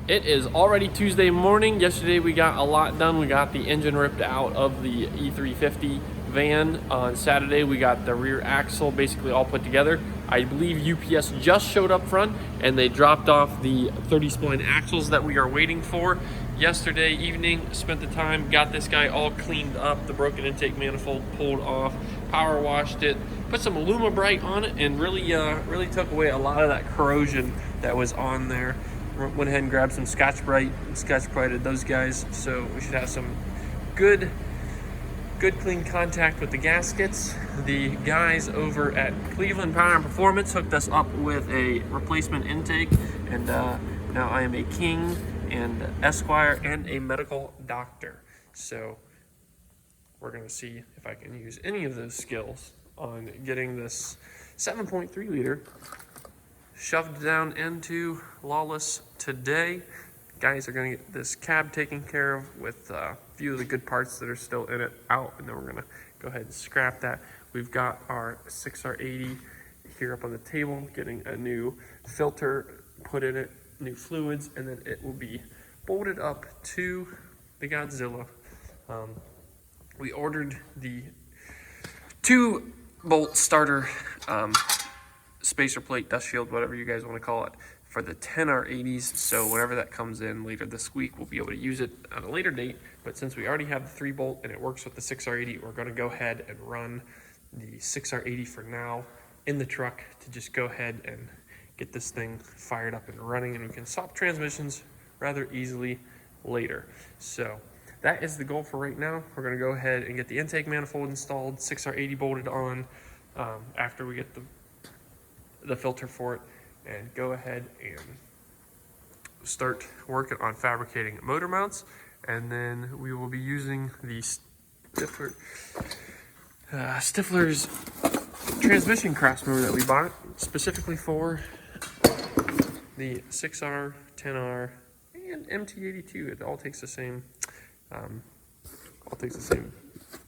It is already Tuesday morning. Yesterday we got a lot done. We got the engine ripped out of the E350 van. On Saturday we got the rear axle basically all put together. I believe UPS just showed up front and they dropped off the 30 spline axles that we are waiting for. Yesterday evening, spent the time, got this guy all cleaned up, the broken intake manifold pulled off, power washed it, put some Alumabrite on it, and really took away a lot of that corrosion that was on there. Went ahead and grabbed some Scotch-Brite and Scotch-Brited those guys, so we should have some good clean contact with the gaskets. The guys over at Cleveland Power and Performance hooked us up with a replacement intake, and now I am a king and Esquire and a medical doctor. So we're gonna see if I can use any of those skills on getting this 7.3 liter shoved down into Lawless today. Guys are gonna get this cab taken care of with a few of the good parts that are still in it out, and then we're gonna go ahead and scrap that. We've got our 6R80 here up on the table, getting a new filter put in it, new fluids, and then it will be bolted up to the Godzilla. We ordered the 2-bolt starter spacer plate, dust shield, whatever you guys want to call it, for the 10R80s. So whenever that comes in later this week, we'll be able to use it at a later date. But since we already have the 3-bolt and it works with the 6R80, we're going to go ahead and run the 6R80 for now in the truck to just go ahead and get this thing fired up and running, and we can swap transmissions rather easily later. So that is the goal for right now. We're going to go ahead and get the intake manifold installed, 6R80 bolted on after we get the filter for it, and go ahead and start working on fabricating motor mounts. And then we will be using the Stifler's transmission cross motor that we bought specifically for the 6R, 10R, and MT82. It all takes the same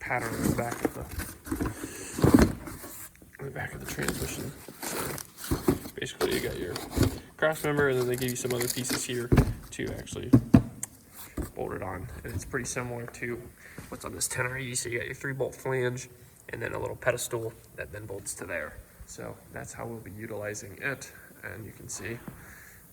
pattern on the back of the transmission. So basically, you got your cross member, and then they give you some other pieces here to actually bolt it on. And it's pretty similar to what's on this 10R80. So you got your 3-bolt flange, and then a little pedestal that then bolts to there. So that's how we'll be utilizing it. And you can see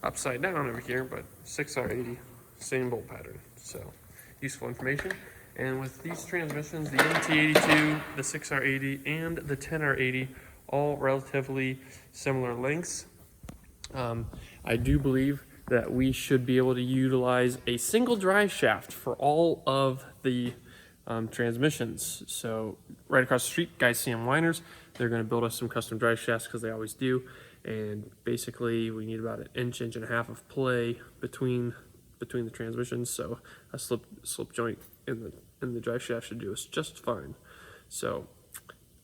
upside down over here, but 6R80, same bolt pattern. So useful information. And with these transmissions, the MT82, the 6R80, and the 10R80, all relatively similar lengths, I do believe that we should be able to utilize a single drive shaft for all of the transmissions. So right across the street, guys, CM Liners, they're going to build us some custom drive shafts because they always do. And basically, we need about an inch and a half of play between the transmissions. So a slip joint in the drive shaft should do us just fine. So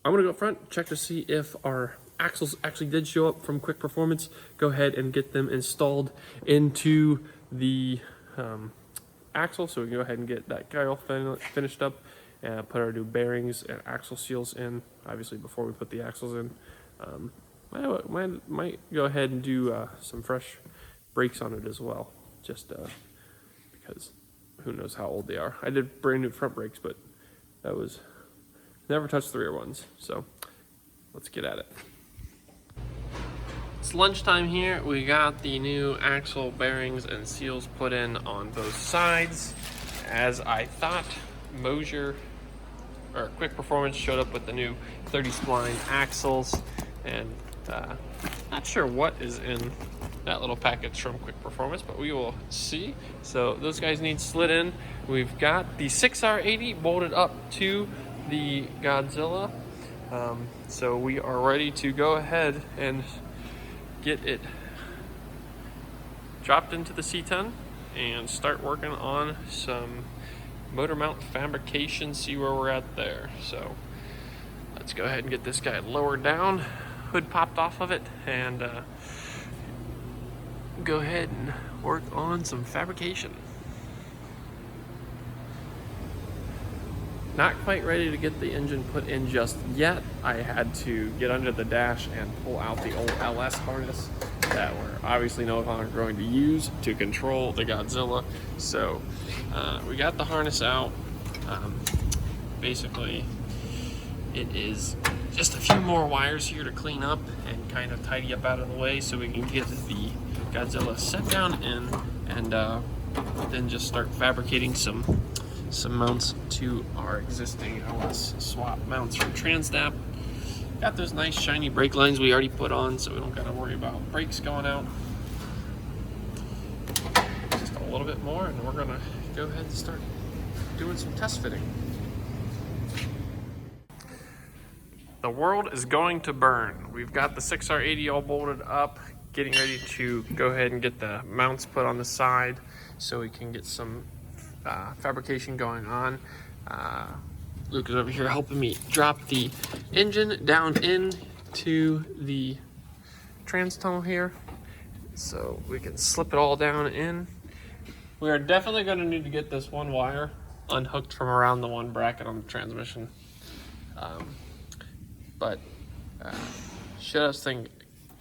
I'm gonna go up front, check to see if our axles actually did show up from Quick Performance. Go ahead and get them installed into the axle, so we can go ahead and get that guy all finished up and put our new bearings and axle seals in, obviously before we put the axles in. Might go ahead and do some fresh brakes on it as well, just because who knows how old they are. I did brand new front brakes, but that was never touched the rear ones. So let's get at it. It's lunchtime here. We got the new axle bearings and seals put in on both sides. As I thought, Mosier or Quick Performance showed up with the new 30 spline axles, and not sure what is in that little package from Quick Performance, but we will see. So those guys need slid in. We've got the 6R80 bolted up to the Godzilla. So we are ready to go ahead and get it dropped into the C10 and start working on some motor mount fabrication, see where we're at there. So let's go ahead and get this guy lowered down, hood popped off of it, and go ahead and work on some fabrication. Not quite ready to get the engine put in just yet. I had to get under the dash and pull out the old LS harness that we're obviously no longer going to use to control the Godzilla. So we got the harness out. Basically, it is just a few more wires here to clean up and kind of tidy up out of the way so we can get the Godzilla set down in, and then just start fabricating some mounts to our existing LS swap mounts from Transnap. Got those nice shiny brake lines we already put on, so we don't gotta worry about brakes going out. Just a little bit more, and we're gonna go ahead and start doing some test fitting. The world is going to burn. We've got the 6R80 all bolted up, getting ready to go ahead and get the mounts put on the side so we can get some fabrication going on. Luke is over here helping me drop the engine down into the trans tunnel here so we can slip it all down in. We are definitely going to need to get this one wire unhooked from around the one bracket on the transmission. But should have this thing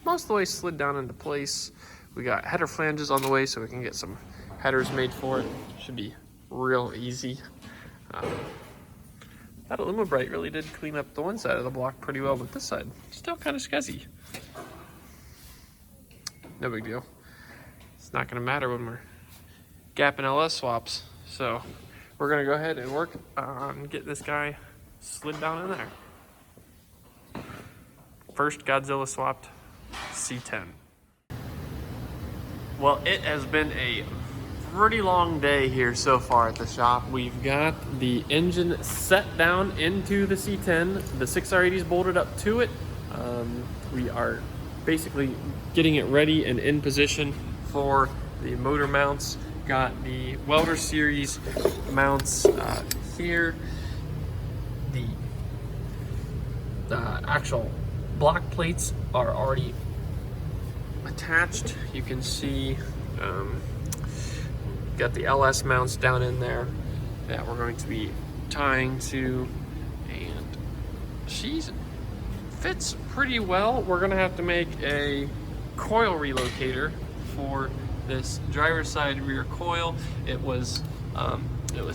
most of the way slid down into place. We got header flanges on the way so we can get some headers made for it. Should be real easy. That Alumibrite really did clean up the one side of the block pretty well, but this side still kind of scuzzy. No big deal. It's not going to matter when we're gapping LS swaps. So we're going to go ahead and work on get this guy slid down in there. First Godzilla swapped C10. Well, it has been a pretty long day here so far at the shop. We've got the engine set down into the C10. The 6R80 is bolted up to it. We are basically getting it ready and in position for the motor mounts. Got the welder series mounts here. The actual block plates are already attached. You can see got the LS mounts down in there that we're going to be tying to, and she fits pretty well. We're gonna have to make a coil relocator for this driver's side rear coil. It was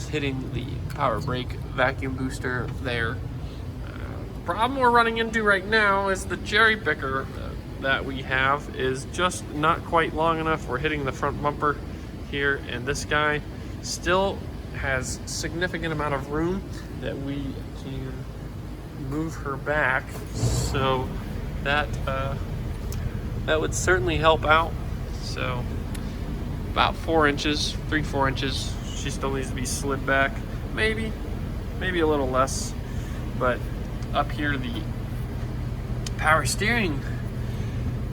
hitting the power brake vacuum booster there. Problem we're running into right now is the cherry picker that we have is just not quite long enough. We're hitting the front bumper here, and this guy still has significant amount of room that we can move her back, so that would certainly help out. So about 4 inches, 3-4 inches, she still needs to be slid back, maybe a little less. But up here, the power steering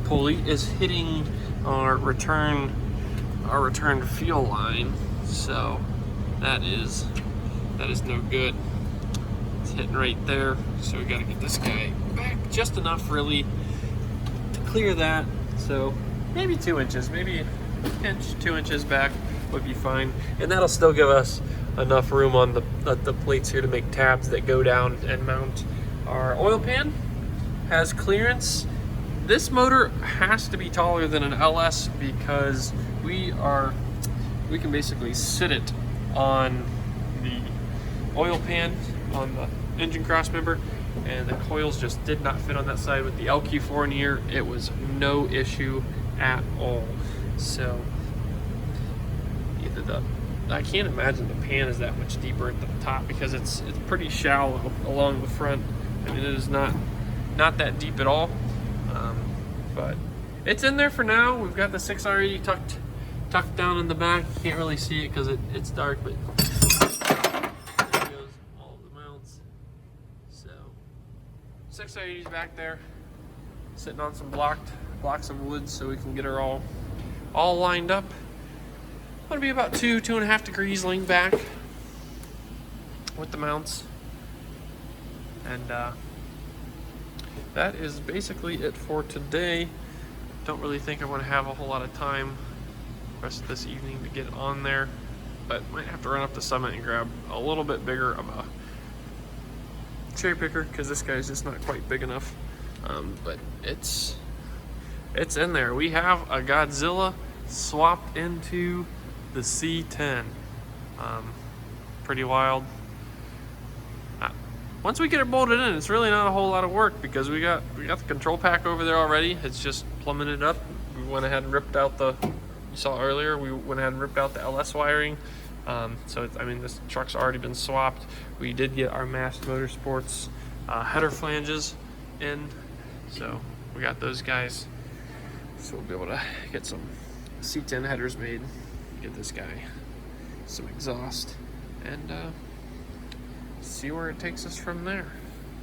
pulley is hitting our return fuel line, so that is no good. It's hitting right there, so we got to get this guy back just enough really to clear that. So maybe 2 inches, maybe an inch, 2 inches back would be fine, and that'll still give us enough room on the plates here to make tabs that go down and mount our oil pan. Has clearance. This motor has to be taller than an LS because we can basically sit it on the oil pan on the engine cross member, and the coils just did not fit on that side. With the LQ4 in here, it was no issue at all. So I can't imagine the pan is that much deeper at the top because it's pretty shallow along the front. I mean, it is not that deep at all. But it's in there for now. We've got the 6R80 tucked down in the back. You can't really see it because it's dark, but there goes all of the mounts. So 6R80's back there, sitting on some blocks of wood so we can get her all lined up. It'll be about 2.5 degrees lean back with the mounts. And that is basically it for today. Don't really think I want to have a whole lot of time the rest of this evening to get on there, but might have to run up the summit and grab a little bit bigger of a cherry picker because this guy's just not quite big enough. But it's It's in there. We have a Godzilla swapped into the C10. Pretty wild. Once we get it bolted in, it's really not a whole lot of work because we got the control pack over there already. It's just plumbing it up. We went ahead and ripped out you saw earlier, we went ahead and ripped out the LS wiring. So I mean, this truck's already been swapped. We did get our Mast Motorsports header flanges in, so we got those guys. So we'll be able to get some C10 headers made, get this guy some exhaust, and see where it takes us from there.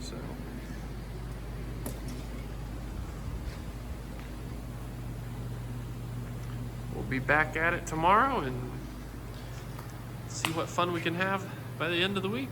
So we'll be back at it tomorrow and see what fun we can have by the end of the week.